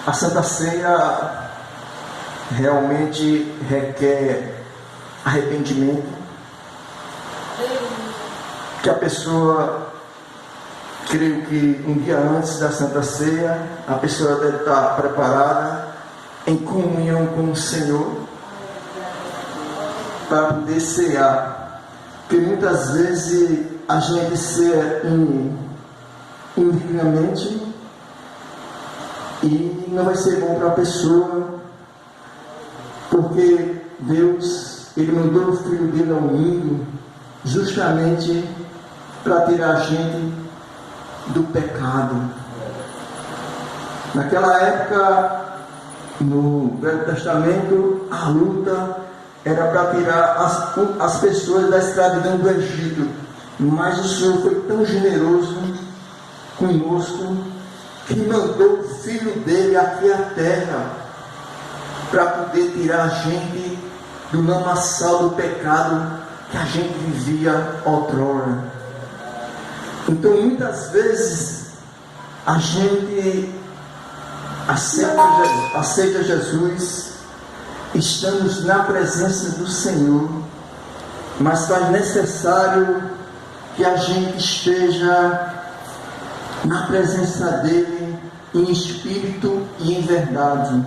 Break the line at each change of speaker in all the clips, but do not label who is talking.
A Santa Ceia realmente requer arrependimento, que a pessoa, creio que um dia antes da Santa Ceia, a pessoa deve estar preparada em comunhão com o Senhor para poder cear, porque muitas vezes a gente ceia indignamente e não vai ser bom para a pessoa, porque Deus, Ele mandou o Filho dele ao mundo justamente para tirar a gente do pecado. Naquela época, no Velho Testamento, a luta era para tirar as pessoas da escravidão do Egito, mas o Senhor foi tão generoso conosco que mandou o Filho dele aqui à terra para poder tirar a gente do lamaçal do pecado que a gente vivia outrora. Então muitas vezes a gente aceita Jesus, estamos na presença do Senhor, mas faz necessário que a gente esteja na presença dele em espírito e em verdade.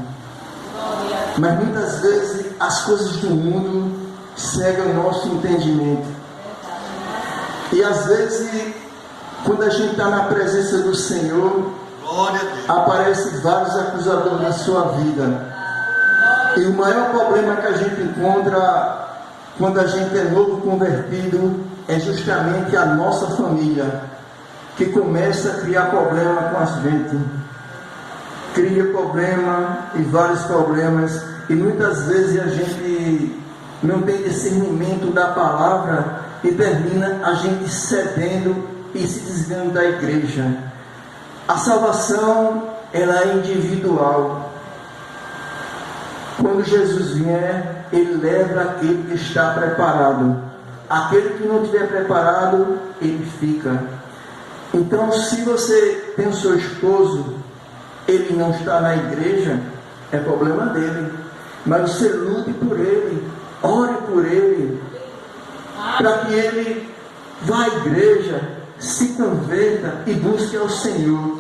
Mas muitas vezes as coisas do mundo cegam o nosso entendimento. E às vezes, quando a gente está na presença do Senhor, aparecem vários acusadores na sua vida. E o maior problema que a gente encontra quando a gente é novo convertido é justamente a nossa família, que começa a criar problema com a gente. Cria problema e vários problemas, e muitas vezes a gente não tem discernimento da palavra e termina a gente cedendo e se desviando da igreja. A salvação, ela é individual. Quando Jesus vier, Ele leva aquele que está preparado. Aquele que não estiver preparado, ele fica. Então, se você tem o seu esposo, ele não está na igreja, é problema dele. Mas você lute por ele, ore por ele, para que ele vá à igreja, se converta e busque ao Senhor.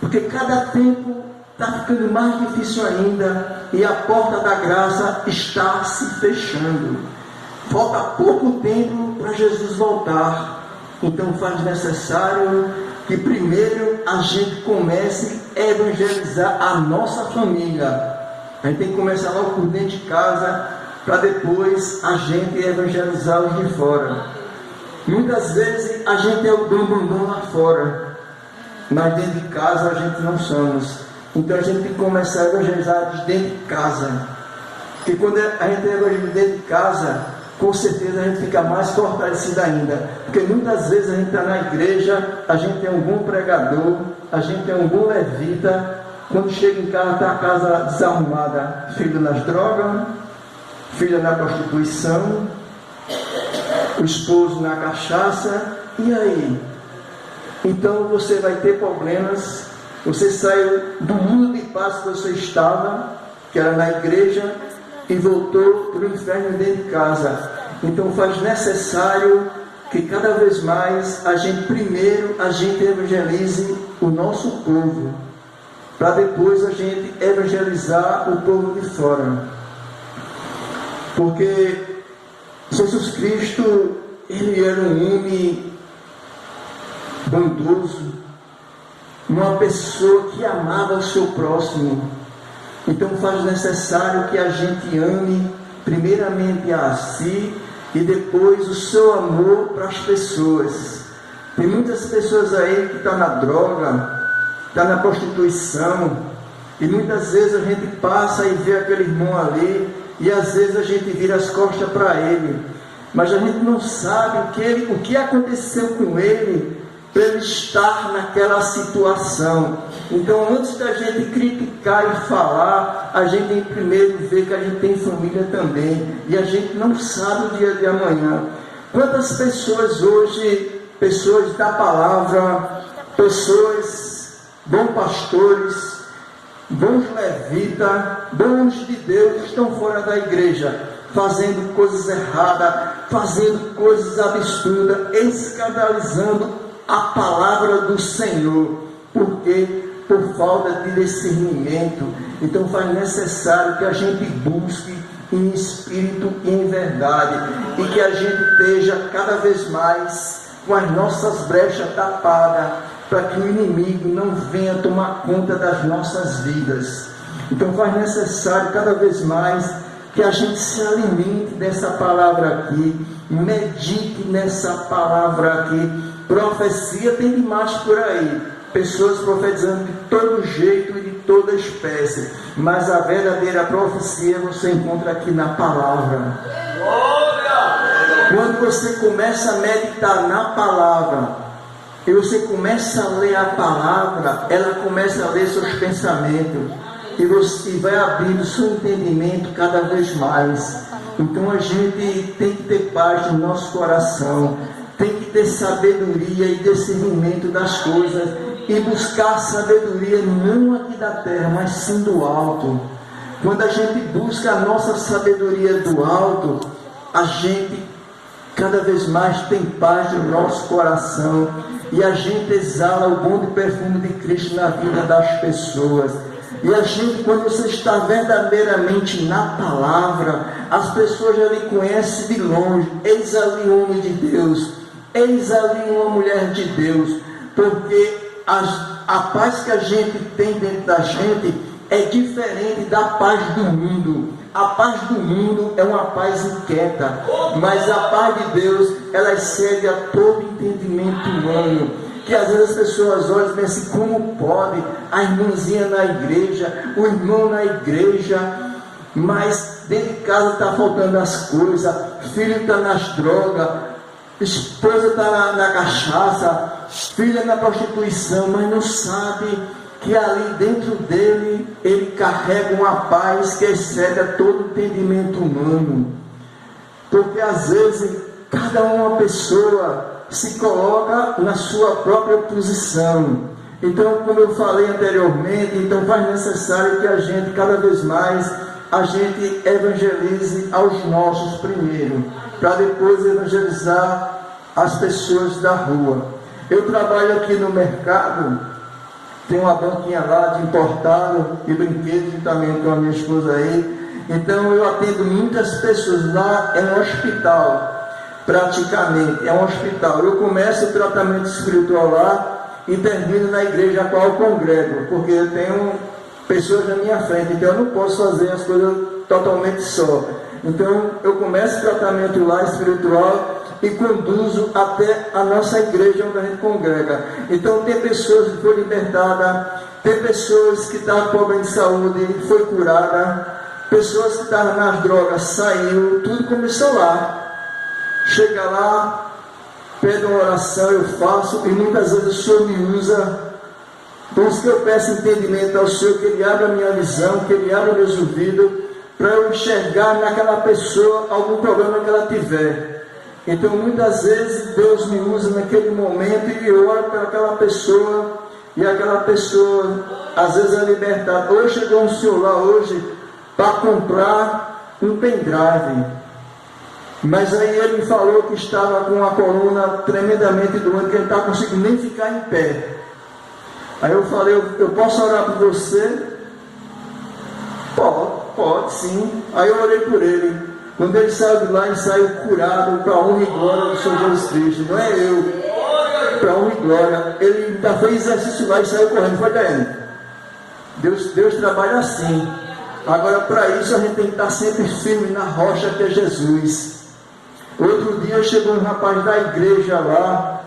Porque cada tempo está ficando mais difícil ainda e a porta da graça está se fechando. Falta pouco tempo para Jesus voltar. Então faz necessário que primeiro a gente comece a evangelizar a nossa família. A gente tem que começar logo por dentro de casa, para depois a gente evangelizar os de fora. Muitas vezes a gente é o bambambam lá fora, mas dentro de casa a gente não somos. Então a gente tem que começar a evangelizar de dentro de casa. Porque quando a gente evangeliza dentro de casa, com certeza a gente fica mais fortalecido ainda. Porque muitas vezes a gente está na igreja, a gente tem um bom pregador, a gente tem um bom levita. Quando chega em casa, está a casa desarrumada, filho nas drogas, filha na prostituição, o esposo na cachaça. E aí? Então você vai ter problemas. Você saiu do mundo de paz que você estava, que era na igreja, e voltou para o inferno dentro de casa. Então faz necessário que cada vez mais a gente evangelize o nosso povo, para depois a gente evangelizar o povo de fora. Porque Jesus Cristo, ele era um homem bondoso, uma pessoa que amava o seu próximo. Então faz necessário que a gente ame primeiramente a si e depois o seu amor para as pessoas. Tem muitas pessoas aí que estão na droga, está na prostituição, e muitas vezes a gente passa e vê aquele irmão ali, e às vezes a gente vira as costas para ele, mas a gente não sabe o que aconteceu com ele para ele estar naquela situação. Então, antes da gente criticar e falar, a gente tem que primeiro ver que a gente tem família também, e a gente não sabe o dia de amanhã. Quantas pessoas hoje, pessoas da palavra, pessoas, bons pastores, bons levitas, bons de Deus estão fora da igreja, fazendo coisas erradas, fazendo coisas absurdas, escandalizando a palavra do Senhor, porque por falta de discernimento. Então faz necessário que a gente busque em espírito e em verdade, e que a gente esteja cada vez mais com as nossas brechas tapadas, para que o inimigo não venha tomar conta das nossas vidas. Então faz necessário cada vez mais que a gente se alimente dessa palavra aqui, medite nessa palavra aqui. Profecia tem demais por aí, pessoas profetizando de todo jeito e de toda espécie, mas a verdadeira profecia você encontra aqui na palavra. Quando você começa a meditar na palavra e você começa a ler a palavra, ela começa a ler seus pensamentos e você vai abrindo seu entendimento cada vez mais. Então a gente tem que ter paz no nosso coração, tem que ter sabedoria e discernimento das coisas, e buscar sabedoria não aqui da terra, mas sim do alto. Quando a gente busca a nossa sabedoria do alto, a gente cada vez mais tem paz no nosso coração, e a gente exala o bom de perfume de Cristo na vida das pessoas. E a gente, quando você está verdadeiramente na palavra, as pessoas já lhe conhecem de longe. Eis ali um homem de Deus, eis ali uma mulher de Deus, porque a paz que a gente tem dentro da gente é diferente da paz do mundo. A paz do mundo é uma paz inquieta, mas a paz de Deus, ela excede a todo entendimento humano. Que às vezes as pessoas olham e pensam assim, como pode a irmãzinha na igreja, o irmão na igreja, mas dentro de casa está faltando as coisas, filho está nas drogas, esposa está na cachaça, filha na prostituição, mas não sabe que ali dentro dele, ele carrega uma paz que excede a todo entendimento humano. Porque às vezes, cada uma pessoa se coloca na sua própria posição. Então, como eu falei anteriormente, então faz necessário que a gente, cada vez mais, a gente evangelize aos nossos primeiro, para depois evangelizar as pessoas da rua. Eu trabalho aqui no mercado, tem uma banquinha lá de importado e brinquedos, juntamente com a minha esposa aí. Então eu atendo muitas pessoas. Lá é um hospital, praticamente, é um hospital. Eu começo o tratamento espiritual lá e termino na igreja a qual eu congrego, porque eu tenho pessoas na minha frente, então eu não posso fazer as coisas totalmente só. Então eu começo o tratamento lá espiritual e conduzo até a nossa igreja onde a gente congrega. Então tem pessoas que foram libertadas, tem pessoas que estavam pobres de saúde, foi curada, pessoas que estavam nas drogas, saiu, tudo começou lá. Chega lá, pede uma oração, eu faço, e muitas vezes o Senhor me usa. Por isso que eu peço entendimento ao Senhor, que Ele abra a minha visão, que Ele abra meus ouvidos, para eu enxergar naquela pessoa algum problema que ela tiver. Então muitas vezes Deus me usa naquele momento e eu oro para aquela pessoa, e aquela pessoa às vezes é libertada. Hoje chegou um senhor lá hoje para comprar um pendrive, mas aí ele me falou que estava com a coluna tremendamente doente, que ele não estava conseguindo nem ficar em pé. Aí eu falei, eu posso orar por você? Pode sim. Aí eu orei por ele. Quando ele saiu de lá, ele saiu curado para a honra e glória do Senhor Jesus Cristo. Não é eu, para a honra e glória. Ele ainda fez exercício lá e saiu correndo. Foi daí. Deus trabalha assim. Agora, para isso, a gente tem que estar sempre firme na rocha que é Jesus. Outro dia chegou um rapaz da igreja lá,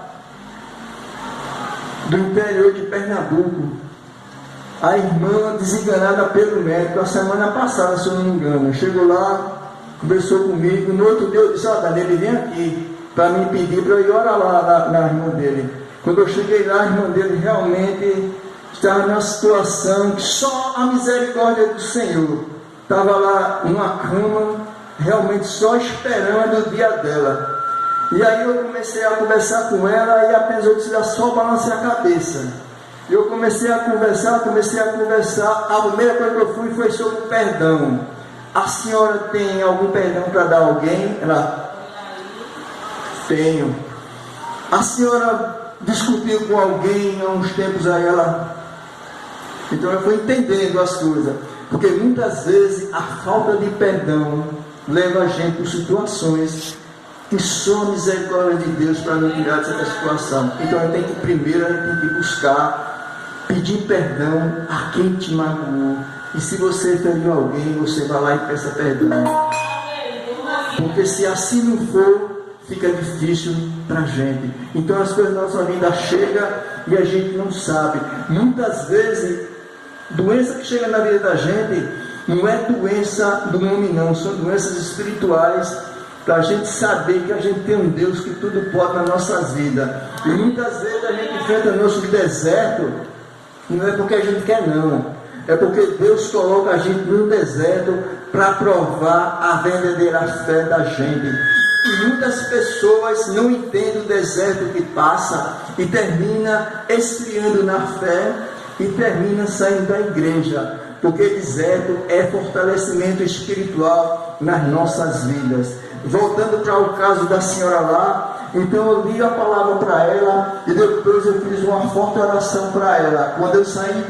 do interior de Pernambuco. A irmã desenganada pelo médico, a semana passada, se eu não me engano. Chegou lá, conversou comigo. No outro dia eu disse, Daniel, vem aqui para me pedir para eu ir orar lá na irmã dele. Quando eu cheguei lá, a irmã dele realmente estava numa situação que só a misericórdia do Senhor. Estava lá numa cama, realmente só esperando o dia dela. E aí eu comecei a conversar com ela e apenas eu disse, só balancei a cabeça. Eu comecei a conversar. A primeira coisa que eu fui foi sobre o perdão. A senhora tem algum perdão para dar a alguém? Ela: tenho. A senhora discutiu com alguém há uns tempos aí? Ela... Então eu fui entendendo as coisas. Porque muitas vezes a falta de perdão leva a gente por situações que só a misericórdia de Deus para nos tirar dessa situação. Então a gente tem que primeiro buscar, pedir perdão a quem te magoou. E se você feriu alguém, você vai lá e peça perdão. Porque se assim não for, fica difícil para a gente. Então as coisas da nossa vida chegam e a gente não sabe. Muitas vezes, doença que chega na vida da gente não é doença do homem não, são doenças espirituais, para a gente saber que a gente tem um Deus que tudo pode nas nossas vidas. E muitas vezes a gente enfrenta nosso deserto, não é porque a gente quer não, é porque Deus coloca a gente no deserto para provar a verdadeira fé da gente. E muitas pessoas não entendem o deserto que passa e termina esfriando na fé e termina saindo da igreja, porque deserto é fortalecimento espiritual nas nossas vidas. Voltando para o caso da senhora lá, então eu li a palavra para ela e depois eu fiz uma forte oração para ela. Quando eu saí de